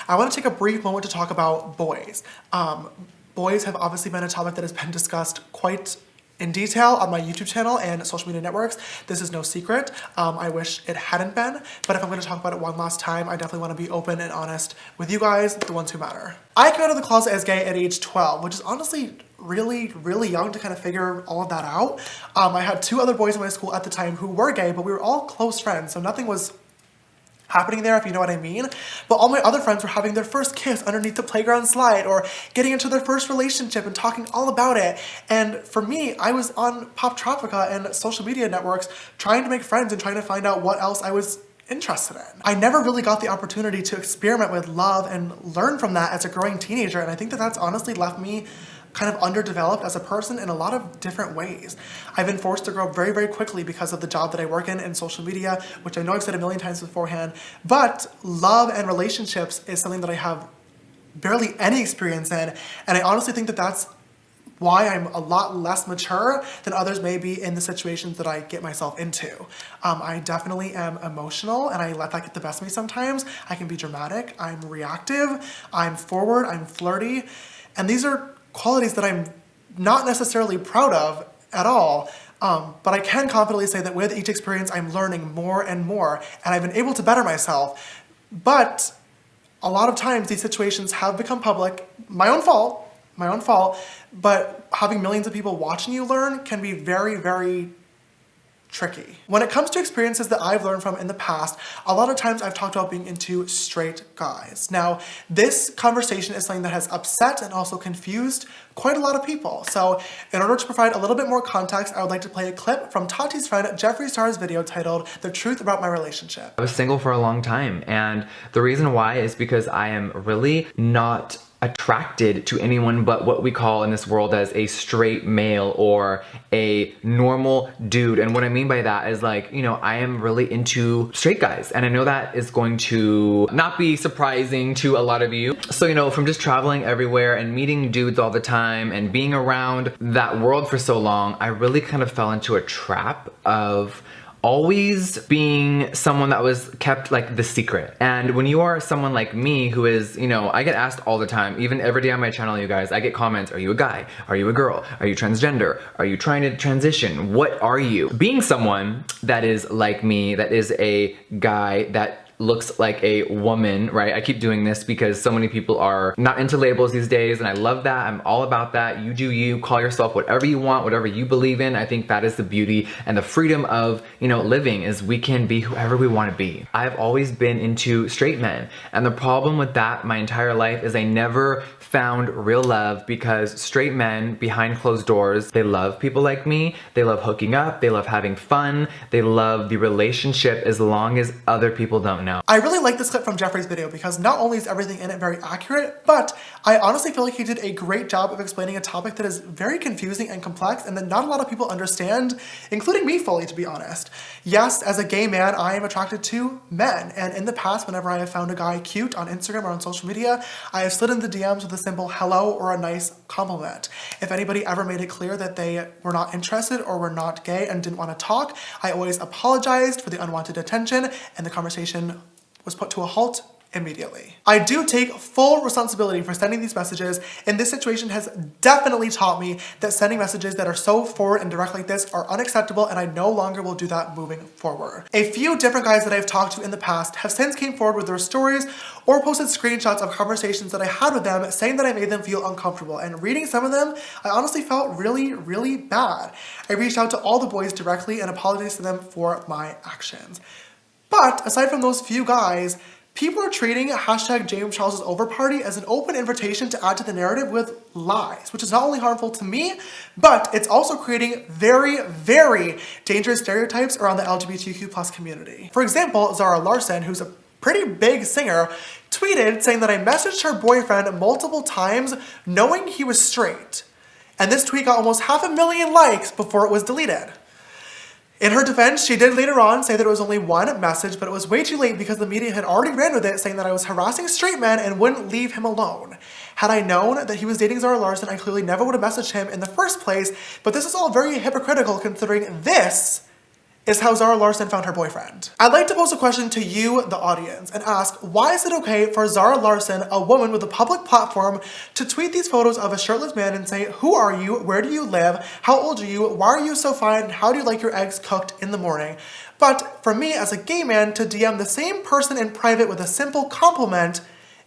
I want to take a brief moment to talk about boys. Boys have obviously been a topic that has been discussed quite in detail on my YouTube channel and social media networks. This is no secret. I wish it hadn't been, but if I'm going to talk about it one last time, I definitely want to be open and honest with you guys, the ones who matter. I came out of the closet as gay at age 12, which is honestly really young to kind of figure all of that out. I had 2 other boys in my school at the time who were gay, but we were all close friends, so nothing was happening there, if you know what I mean. But all my other friends were having their first kiss underneath the playground slide or getting into their first relationship and talking all about it. And for me, I was on Pop Tropica and social media networks trying to make friends and trying to find out what else I was interested in. I never really got the opportunity to experiment with love and learn from that as a growing teenager, and I think that that's honestly left me kind of underdeveloped as a person in a lot of different ways. I've been forced to grow up very quickly because of the job that I work in social media, which I know I've said a million times beforehand, but love and relationships is something that I have barely any experience in, and I honestly think that that's why I'm a lot less mature than others may be in the situations that I get myself into. I definitely am emotional and I let that get the best of me sometimes. I can be dramatic, I'm reactive, I'm forward, I'm flirty, and these are qualities that I'm not necessarily proud of at all, but I can confidently say that with each experience I'm learning more and more, and I've been able to better myself. But a lot of times these situations have become public, my own fault, but having millions of people watching you learn can be very tricky. When it comes to experiences that I've learned from in the past, a lot of times I've talked about being into straight guys. Now, this conversation is something that has upset and also confused quite a lot of people. So in order to provide a little bit more context, I would like to play a clip from Tati's friend Jeffree Star's video titled "The Truth About My Relationship." I was single for a long time, and the reason why is because I am really not attracted to anyone but what we call in this world as a straight male or a normal dude. And what I mean by that is, like, you know, I am really into straight guys, and I know that is going to not be surprising to a lot of you. So, you know, from just traveling everywhere and meeting dudes all the time and being around that world for so long, I really kind of fell into a trap of always being someone that was kept like the secret. And when you are someone like me who is, you know, I get asked all the time, even every day on my channel, you guys, I get comments, are you a guy? Are you a girl? Are you transgender? Are you trying to transition? What are you? Being someone that is like me, that is a guy that looks like a woman, right? I keep doing this because so many people are not into labels these days, and I love that. I'm all about that. You do you, call yourself whatever you want, whatever you believe in. I think that is the beauty and the freedom of, you know, living, is we can be whoever we want to be. I've always been into straight men, and the problem with that my entire life is I never found real love, because straight men behind closed doors, they love people like me, they love hooking up, they love having fun, they love the relationship as long as other people don't know. I really like this clip from Jeffree's video because not only is everything in it very accurate, but I honestly feel like he did a great job of explaining a topic that is very confusing and complex and that not a lot of people understand, including me fully, to be honest. Yes, as a gay man, I am attracted to men, and in the past, whenever I have found a guy cute on Instagram or on social media, I have slid in the DMs with a simple hello or a nice compliment. If anybody ever made it clear that they were not interested or were not gay and didn't want to talk, I always apologized for the unwanted attention, and the conversation was put to a halt immediately. I do take full responsibility for sending these messages, and this situation has definitely taught me that sending messages that are so forward and direct like this are unacceptable, and I no longer will do that moving forward. A few different guys that I've talked to in the past have since came forward with their stories or posted screenshots of conversations that I had with them saying that I made them feel uncomfortable, and reading some of them, I honestly felt really bad. I reached out to all the boys directly and apologized to them for my actions. But aside from those few guys, people are treating hashtag James Charles's over party as an open invitation to add to the narrative with lies, which is not only harmful to me, but it's also creating very dangerous stereotypes around the LGBTQ+ community. For example, Zara Larsson, who's a pretty big singer, tweeted saying that I messaged her boyfriend multiple times knowing he was straight. And this tweet got almost 500,000 likes before it was deleted. In her defense, she did later on say that it was only one message, but it was way too late because the media had already ran with it, saying that I was harassing straight men and wouldn't leave him alone. Had I known that he was dating Zara Larsson, I clearly never would have messaged him in the first place, but this is all very hypocritical considering this is how Zara Larsson found her boyfriend. I'd like to pose a question to you, the audience, and ask, why is it okay for Zara Larsson, a woman with a public platform, to tweet these photos of a shirtless man and say, who are you, where do you live, how old are you, why are you so fine, and how do you like your eggs cooked in the morning? But for me as a gay man to DM the same person in private with a simple compliment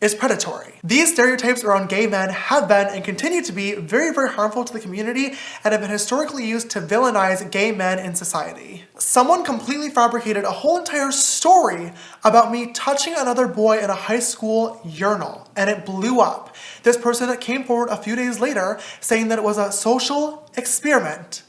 is predatory. These stereotypes around gay men have been and continue to be very, very harmful to the community and have been historically used to villainize gay men in society. Someone completely fabricated a whole entire story about me touching another boy in a high school urinal, and it blew up. This person came forward a few days later saying that it was a social experiment,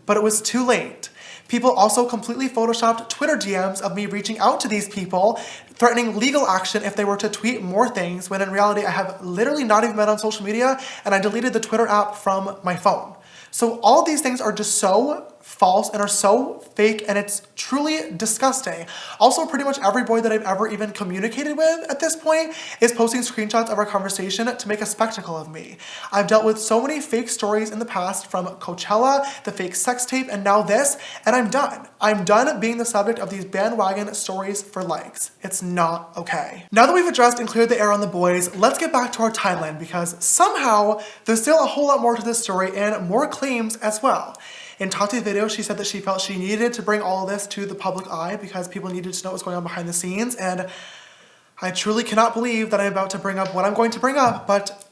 but it was too late. People also completely photoshopped Twitter DMs of me reaching out to these people, threatening legal action if they were to tweet more things, when in reality I have literally not even been on social media and I deleted the Twitter app from my phone. So all of these things are just so false and are so fake, and it's truly disgusting. Also, pretty much every boy that I've ever even communicated with at this point is posting screenshots of our conversation to make a spectacle of me. I've dealt with so many fake stories in the past, from Coachella, the fake sex tape, and now this, and I'm done. I'm done being the subject of these bandwagon stories for likes. It's not okay. Now that we've addressed and cleared the air on the boys, let's get back to our timeline, because somehow there's still a whole lot more to this story and more claims as well. In Tati's video, she said that she felt she needed to bring all of this to the public eye because people needed to know what's going on behind the scenes, and I truly cannot believe that I'm about to bring up what I'm going to bring up, but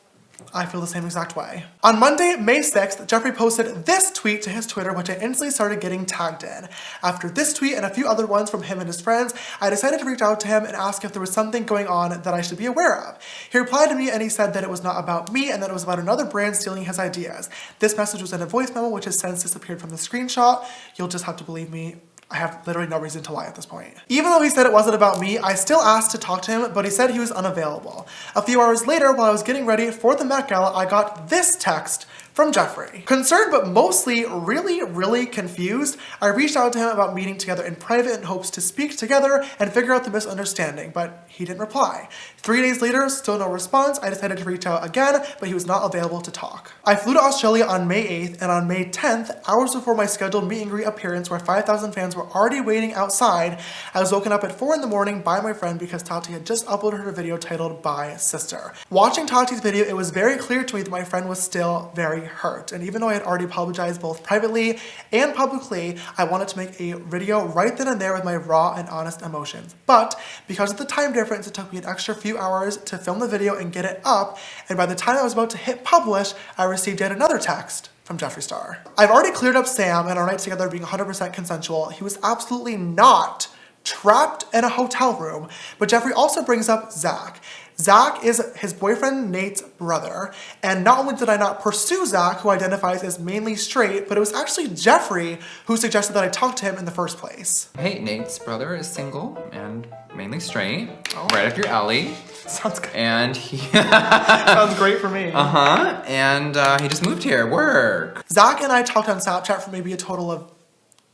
I feel the same exact way. On Monday, May 6th, Jeffree posted this tweet to his Twitter, which I instantly started getting tagged in. After this tweet and a few other ones from him and his friends, I decided to reach out to him and ask if there was something going on that I should be aware of. He replied to me and he said that it was not about me and that it was about another brand stealing his ideas. This message was in a voice memo, which has since disappeared from the screenshot. You'll just have to believe me. I have literally no reason to lie at this point. Even though he said it wasn't about me, I still asked to talk to him, but he said he was unavailable. A few hours later, while I was getting ready for the Met Gala, I got this text from Jeffree. Concerned but mostly really confused, I reached out to him about meeting together in private in hopes to speak together and figure out the misunderstanding, but he didn't reply. 3 days later, still no response. I decided to reach out again, but he was not available to talk. I flew to Australia on May 8th, and on May 10th, hours before my scheduled meet and greet appearance where 5,000 fans were already waiting outside, I was woken up at 4 in the morning by my friend because Tati had just uploaded her video titled Bye Sister. Watching Tati's video, it was very clear to me that my friend was still very hurt, and even though I had already apologized both privately and publicly, I wanted to make a video right then and there with my raw and honest emotions. But because of the time difference, it took me an extra few hours to film the video and get it up, and by the time I was about to hit publish, I received yet another text from Jeffree Star. I've already cleared up Sam and our night together being 100% consensual. He was absolutely not trapped in a hotel room, but Jeffree also brings up Zach. Zach is his boyfriend Nate's brother, and not only did I not pursue Zach, who identifies as mainly straight, but it was actually Jeffree who suggested that I talk to him in the first place. Hey, Nate's brother is single and mainly straight, right up your alley. Sounds good. And he sounds great for me. And he just moved here, work. Zach and I talked on Snapchat for maybe a total of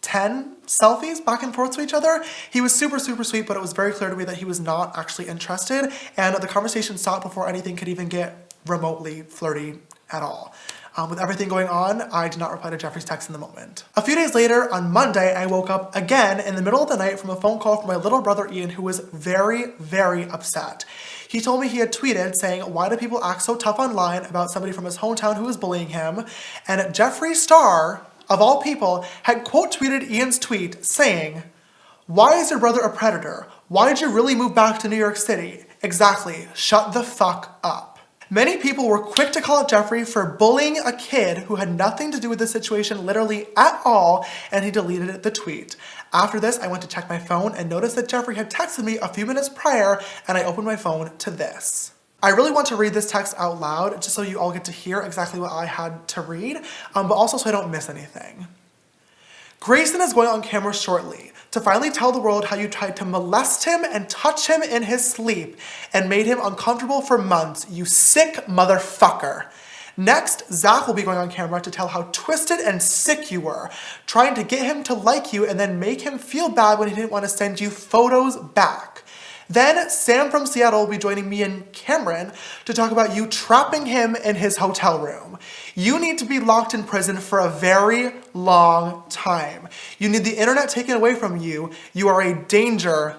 10 selfies back and forth to each other. He was super sweet, but it was very clear to me that he was not actually interested, and the conversation stopped before anything could even get remotely flirty at all. With everything going on, I did not reply to Jeffree's text in the moment. A few days later, on Monday, I woke up again in the middle of the night from a phone call from my little brother Ian, who was very upset. He told me he had tweeted saying, why do people act so tough online about somebody from his hometown who was bullying him? And Jeffree Star, of all people, had quote tweeted Ian's tweet saying, why is your brother a predator? Why did you really move back to New York City? Exactly, shut the fuck up. Many people were quick to call out Jeffree for bullying a kid who had nothing to do with the situation literally at all, and he deleted the tweet. After this, I went to check my phone and noticed that Jeffree had texted me a few minutes prior, and I opened my phone to this. I really want to read this text out loud just so you all get to hear exactly what I had to read, but also so I don't miss anything. Grayson is going on camera shortly to finally tell the world how you tried to molest him and touch him in his sleep and made him uncomfortable for months, you sick motherfucker. Next, Zach will be going on camera to tell how twisted and sick you were, trying to get him to like you and then make him feel bad when he didn't want to send you photos back. Then Sam from Seattle will be joining me and Cameron to talk about you trapping him in his hotel room. You need to be locked in prison for a very long time. You need the internet taken away from you. You are a danger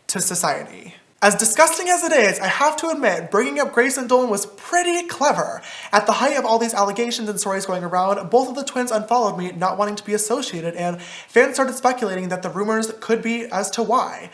to society. As disgusting as it is, I have to admit, bringing up Grace and Dolan was pretty clever. At the height of all these allegations and stories going around, both of the twins unfollowed me, not wanting to be associated, and fans started speculating that the rumors could be as to why.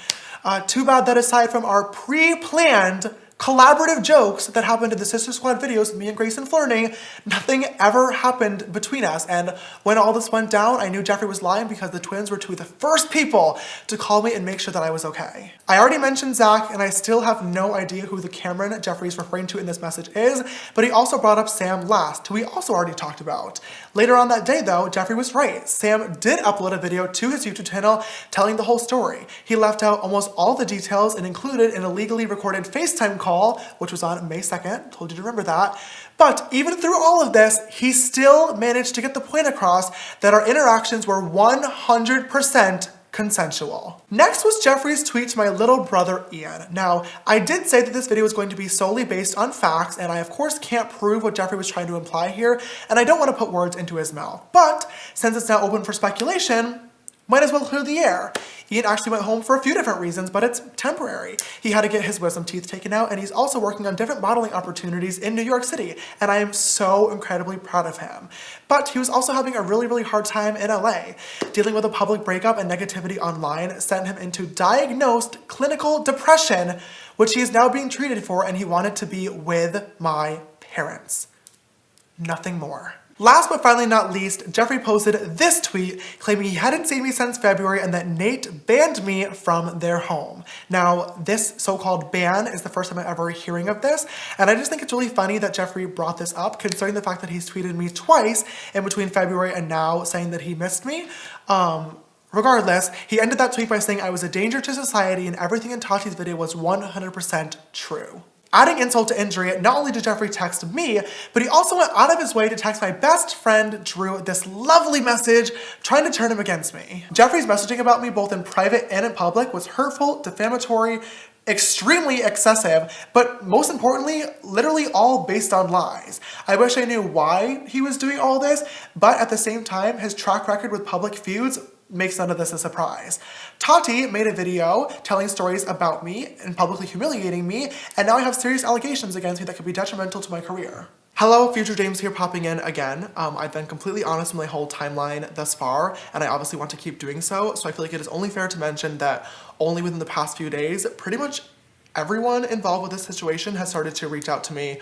Too bad that aside from our pre-planned collaborative jokes that happened in the Sister Squad videos, me and Grayson flirting, nothing ever happened between us. And when all this went down, I knew Jeffree was lying because the twins were two of the first people to call me and make sure that I was okay. I already mentioned Zach, and I still have no idea who the Cameron Jeffree is referring to in this message is, but he also brought up Sam last, who we also already talked about. Later on that day though, Jeffree was right. Sam did upload a video to his YouTube channel telling the whole story. He left out almost all the details and included an illegally recorded FaceTime call, which was on May 2nd, told you to remember that. But even through all of this, he still managed to get the point across that our interactions were 100% consensual. Next was Jeffree's tweet to my little brother Ian. Now, I did say that this video was going to be solely based on facts, and I of course can't prove what Jeffree was trying to imply here, and I don't want to put words into his mouth. But since it's now open for speculation, might as well clear the air. Ian actually went home for a few different reasons, but it's temporary. He had to get his wisdom teeth taken out, and he's also working on different modeling opportunities in New York City, and I am so incredibly proud of him. But he was also having a really hard time in LA. Dealing with a public breakup and negativity online sent him into diagnosed clinical depression, which he is now being treated for, and he wanted to be with my parents. Nothing more. Last but finally not least, Jeffree posted this tweet claiming he hadn't seen me since February and that Nate banned me from their home. Now, this so-called ban is the first time I'm ever hearing of this, and I just think it's really funny that Jeffree brought this up, considering the fact that he's tweeted me twice in between February and now saying that he missed me. Regardless, he ended that tweet by saying I was a danger to society and everything in Tati's video was 100% true. Adding insult to injury, not only did Jeffree text me, but he also went out of his way to text my best friend, Drew, this lovely message trying to turn him against me. Jeffree's messaging about me both in private and in public was hurtful, defamatory, extremely excessive, but most importantly, literally all based on lies. I wish I knew why he was doing all this, but at the same time, his track record with public feuds makes none of this a surprise. Tati made a video telling stories about me and publicly humiliating me, and now I have serious allegations against me that could be detrimental to my career. Hello, future James here popping in again. I've been completely honest with my whole timeline thus far, and I obviously want to keep doing so I feel like it is only fair to mention that only within the past few days, pretty much everyone involved with this situation has started to reach out to me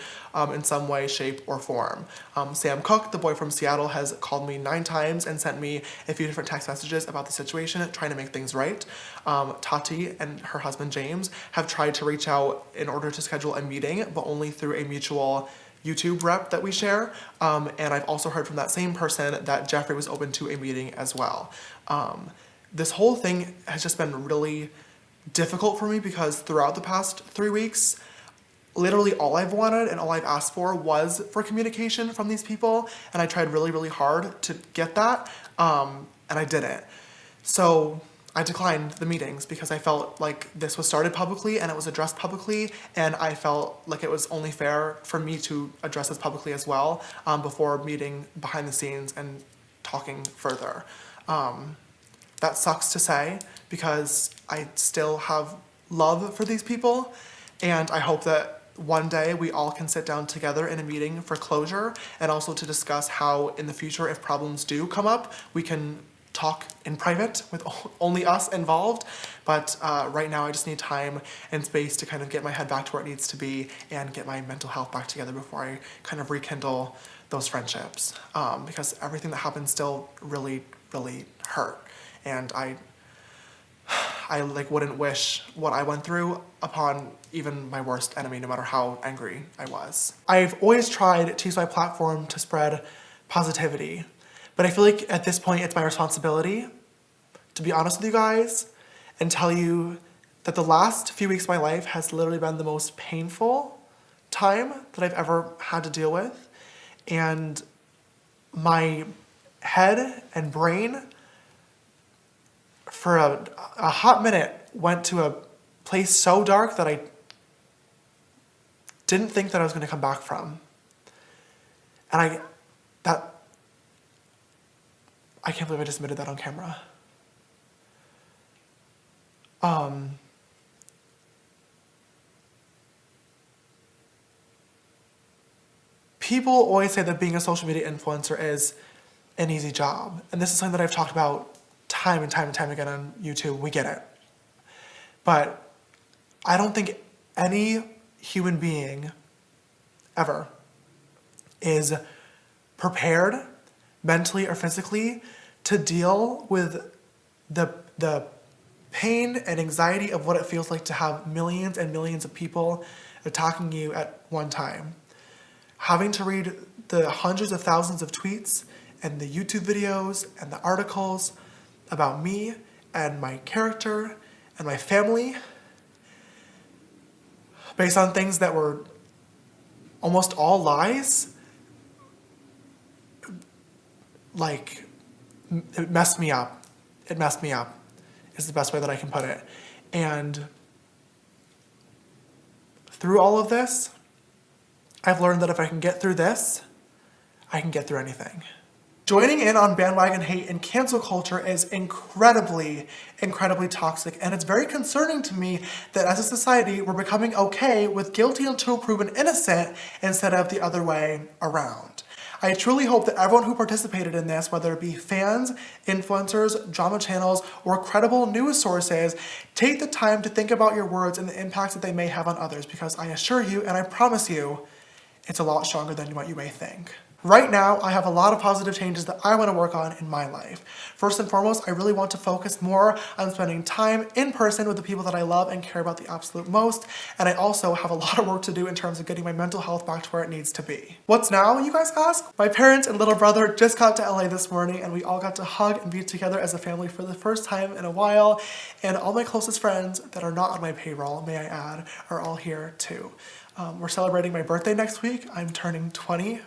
in some way, shape, or form. Sam Cook, the boy from Seattle, has called me 9 times and sent me a few different text messages about the situation, trying to make things right. Tati and her husband James have tried to reach out in order to schedule a meeting, but only through a mutual YouTube rep that we share. And I've also heard from that same person that Jeffree was open to a meeting as well. This whole thing has just been really difficult for me because throughout the past 3 weeks, literally all I've wanted and all I've asked for was for communication from these people, and I tried really hard to get that, and I didn't. So I declined the meetings because I felt like this was started publicly and it was addressed publicly, and I felt like it was only fair for me to address this publicly as well before meeting behind the scenes and talking further. That sucks to say because I still have love for these people, and I hope that one day we all can sit down together in a meeting for closure and also to discuss how in the future, if problems do come up, we can talk in private with only us involved. But right now I just need time and space to kind of get my head back to where it needs to be and get my mental health back together before I kind of rekindle those friendships, because everything that happened still really hurt. And I like wouldn't wish what I went through upon even my worst enemy, no matter how angry I was. I've always tried to use my platform to spread positivity, but I feel like at this point it's my responsibility to be honest with you guys and tell you that the last few weeks of my life has literally been the most painful time that I've ever had to deal with. And my head and brain for a hot minute went to a place so dark that I didn't think that I was going to come back from. And That, I can't believe I just admitted that on camera. People always say that being a social media influencer is an easy job. And this is something that I've talked about time and time and time again on YouTube. We get it. But I don't think any human being ever is prepared mentally or physically to deal with the pain and anxiety of what it feels like to have millions and millions of people attacking you at one time. Having to read the hundreds of thousands of tweets and the YouTube videos and the articles about me and my character and my family based on things that were almost all lies, like, it messed me up. It messed me up is the best way that I can put it. And through all of this, I've learned that if I can get through this, I can get through anything. Joining in on bandwagon hate and cancel culture is incredibly, incredibly toxic, and it's very concerning to me that as a society, we're becoming okay with guilty until proven innocent instead of the other way around. I truly hope that everyone who participated in this, whether it be fans, influencers, drama channels, or credible news sources, take the time to think about your words and the impacts that they may have on others, because I assure you, and I promise you, it's a lot stronger than what you may think. Right now, I have a lot of positive changes that I want to work on in my life. First and foremost, I really want to focus more on spending time in person with the people that I love and care about the absolute most. And I also have a lot of work to do in terms of getting my mental health back to where it needs to be. What's now, you guys ask? My parents and little brother just got to LA this morning, and we all got to hug and be together as a family for the first time in a while. And all my closest friends that are not on my payroll, may I add, are all here too. We're celebrating my birthday next week. I'm turning 20.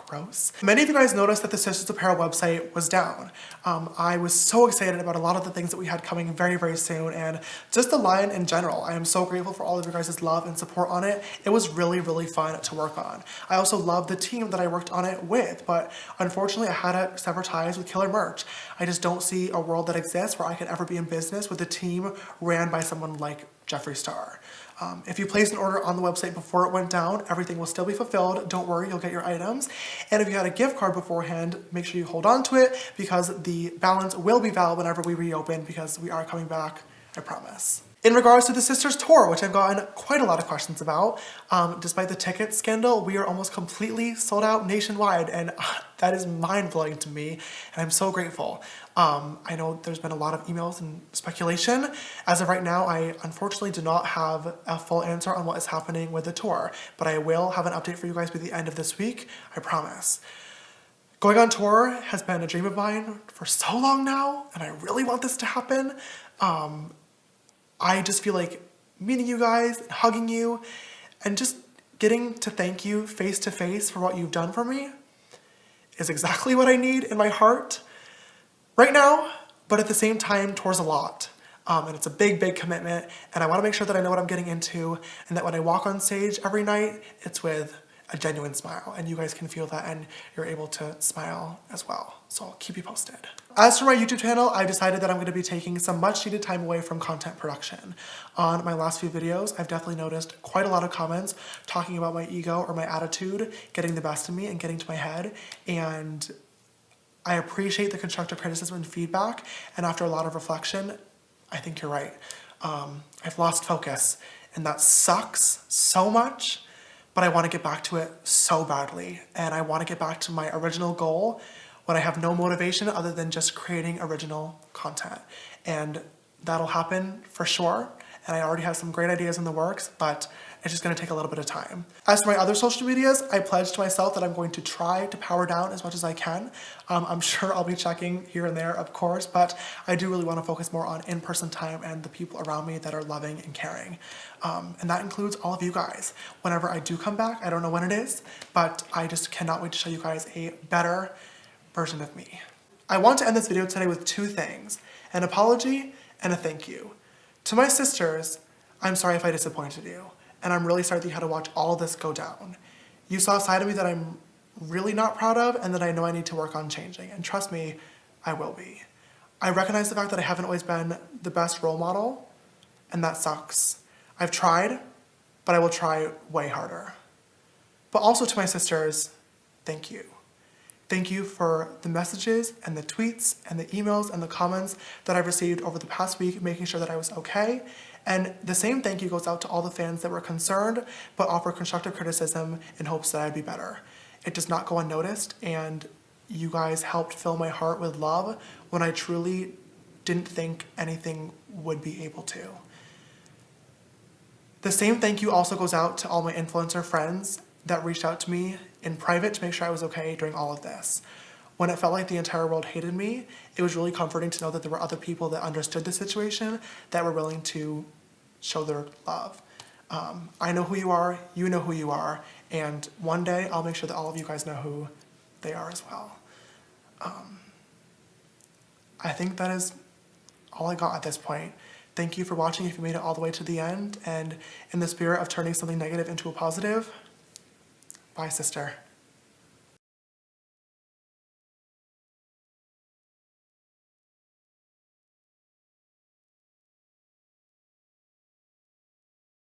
Gross. Many of you guys noticed that the Sisters Apparel website was down. I was so excited about a lot of the things that we had coming very, very soon, and just the line in general. I am so grateful for all of your guys' love and support on it. It was really, really fun to work on. I also love the team that I worked on it with, but unfortunately I had to sever ties with Killer Merch. I just don't see a world that exists where I could ever be in business with a team ran by someone like Jeffree Star. If you placed an order on the website before it went down, everything will still be fulfilled. Don't worry, you'll get your items. And if you had a gift card beforehand, make sure you hold on to it, because the balance will be valid whenever we reopen, because we are coming back, I promise. In regards to the Sisters tour, which I've gotten quite a lot of questions about, despite the ticket scandal, we are almost completely sold out nationwide, and that is mind-blowing to me, and I'm so grateful. I know there's been a lot of emails and speculation. As of right now, I unfortunately do not have a full answer on what is happening with the tour, but I will have an update for you guys by the end of this week, I promise. Going on tour has been a dream of mine for so long now, and I really want this to happen. I just feel like meeting you guys, and hugging you, and just getting to thank you face to face for what you've done for me is exactly what I need in my heart right now, but at the same time, tour's a lot. And it's a big, big commitment, and I want to make sure that I know what I'm getting into, and that when I walk on stage every night, it's with a genuine smile, and you guys can feel that, and you're able to smile as well. So I'll keep you posted. As for my YouTube channel, I decided that I'm going to be taking some much needed time away from content production. On my last few videos, I've definitely noticed quite a lot of comments talking about my ego or my attitude getting the best of me and getting to my head, and I appreciate the constructive criticism and feedback, and after a lot of reflection, I think you're right. I've lost focus, and that sucks so much, but I want to get back to it so badly, and I want to get back to my original goal when I have no motivation other than just creating original content. And that'll happen for sure, and I already have some great ideas in the works, but it's just going to take a little bit of time. As for my other social medias, I pledged to myself that I'm going to try to power down as much as I can. I'm sure I'll be checking here and there, of course, but I do really want to focus more on in-person time and the people around me that are loving and caring. And that includes all of you guys. Whenever I do come back, I don't know when it is, but I just cannot wait to show you guys a better version of me. I want to end this video today with two things: an apology and a thank you. To my sisters, I'm sorry if I disappointed you, and I'm really sorry that you had to watch all of this go down. You saw a side of me that I'm really not proud of and that I know I need to work on changing. And trust me, I will be. I recognize the fact that I haven't always been the best role model, and that sucks. I've tried, but I will try way harder. But also to my sisters, thank you. Thank you for the messages and the tweets and the emails and the comments that I've received over the past week, making sure that I was okay. And the same thank you goes out to all the fans that were concerned, but offered constructive criticism in hopes that I'd be better. It does not go unnoticed, and you guys helped fill my heart with love when I truly didn't think anything would be able to. The same thank you also goes out to all my influencer friends that reached out to me in private to make sure I was okay during all of this. When it felt like the entire world hated me, it was really comforting to know that there were other people that understood the situation that were willing to show their love. I know who you are, you know who you are, and one day I'll make sure that all of you guys know who they are as well. I think that is all I got at this point. Thank you for watching if you made it all the way to the end, and in the spirit of turning something negative into a positive, bye, sister.